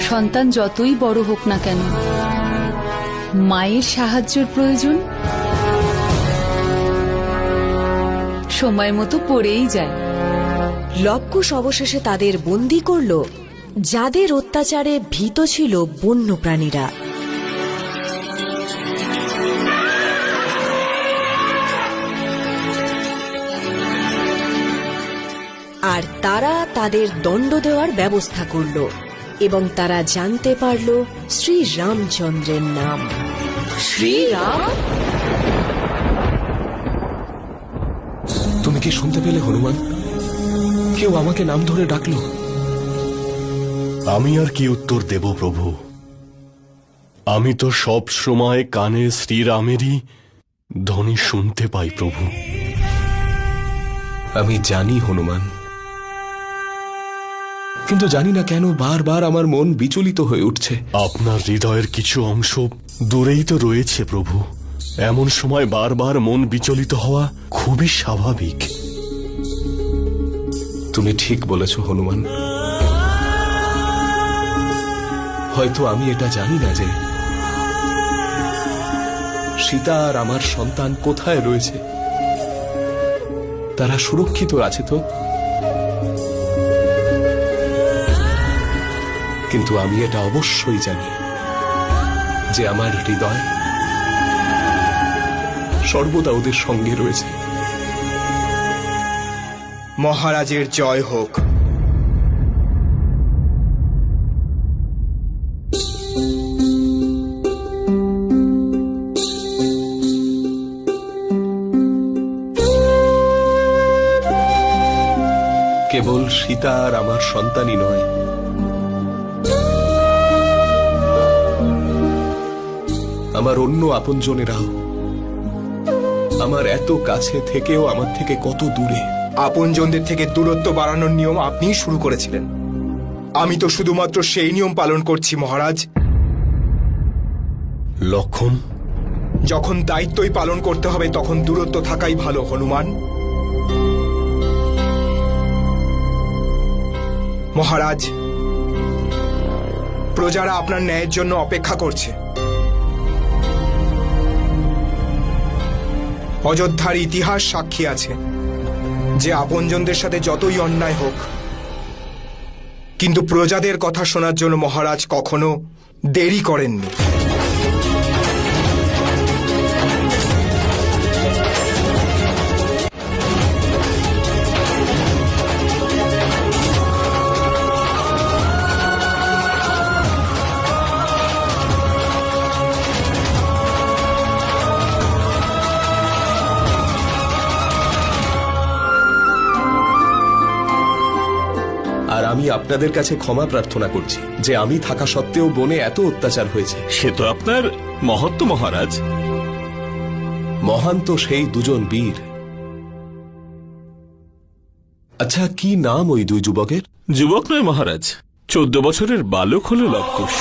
সন্তান যতই বড় হোক না কেন, মায়ের সাহায্যের প্রয়োজন সময় মতো পড়েই যায়। লবকুশ অবশেষে তাদের বন্দী করল, যাদের অত্যাচারে ভীত ছিল বন্য প্রাণীরা। আর তারা তাদের দণ্ড দেওয়ার ব্যবস্থা করল এবং তারা জানতে পারল শ্রী রামচন্দ্রের নাম। শ্রীরাম? তুমি কি শুনতে পেলে হনুমান? কেউ আমাকে নাম ধরে ডাকলো। আমি আর কি উত্তর দেব প্রভু? আমি তো সব সময় কানে শ্রীরামেরই ধ্বনি শুনতে পাই প্রভু। আমি জানি হনুমান, কিন্তু জানি না কেন বারবার আমার মন বিচলিত হয়ে উঠছে। আপনার হৃদয়ের কিছু অংশ দূরেই তো রয়েছে প্রভু। এমন সময় বারবার মন বিচলিত হওয়া খুবই স্বাভাবিক। তুমি ঠিক বলেছ হনুমান। হয়তো আমি এটা জানি না যে সীতা আর আমার সন্তান কোথায় রয়েছে। তারা সুরক্ষিত আছে তো? কিন্তু আমি এটা অবশ্যই জানি যে আমার হৃদয় সর্বদা ওদের সঙ্গে রয়েছে। মহারাজের জয় হোক। কেবল সীতা আর আমার সন্তানই নয়, আমার অন্য আপনজনেরাও আমার এত কাছে থেকেও আমার থেকে কত দূরে। আপনজনদের থেকে দূরত্ব বাড়ানোর নিয়ম আপনিই শুরু করেছিলেন। আমি তো শুধুমাত্র সেই নিয়ম পালন করছি মহারাজ। লক্ষণ, যখন দায়িত্বই পালন করতে হবে তখন দূরত্ব থাকাই ভালো হনুমান। মহারাজ, প্রজারা আপনার ন্যায়ের জন্য অপেক্ষা করছে। অযোধ্যার ইতিহাস সাক্ষী আছে যে আপনজনদের সাথে যতই অন্যায় হোক, কিন্তু প্রজাদের কথা শোনার জন্য মহারাজ কখনো দেরি করেননি। আর আমি আপনাদের কাছে ক্ষমা প্রার্থনা করছি যে আমি থাকা সত্ত্বেও বনে এত অত্যাচার হয়েছে। সে তো আপনার মহত্ব মহারাজ। মহান তো সেই দুজন বীর। আচ্ছা, কি নাম ওই দুই যুবকের? যুবক নয় মহারাজ, 14 বছরের বালক হল লবকুশ।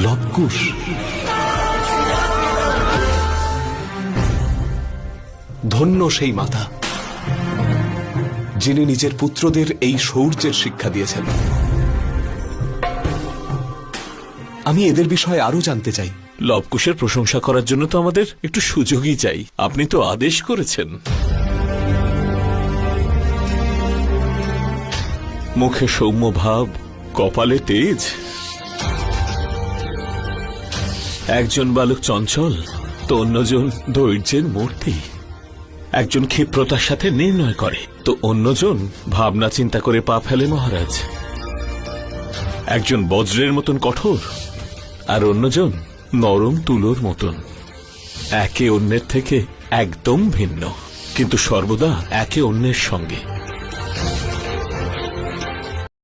লবকুশ? ধন্য সেই মাতা যিনি নিজের পুত্রদের এই শৌর্যের শিক্ষা দিয়েছেন। আমি এদের বিষয়ে আরো জানতে চাই। লবকুশের প্রশংসা করার জন্য তো আমাদের একটু সুযোগই চাই। আপনি তো আদেশ করেছেন। মুখে সৌম্য ভাব, কপালে তেজ। একজন বালক চঞ্চল তো অন্যজন ধৈর্যের মূর্তি। একজন ক্ষিপ্রতার সাথে নির্ণয় করে তো অন্যজন ভাবনা চিন্তা করে পা ফেলে মহারাজ। একজন বজ্রের মতন কঠোর আর অন্যজন নরম তুলোর মতন। একে অন্যের থেকে একদম ভিন্ন, কিন্তু সর্বদা একে অন্যের সঙ্গে।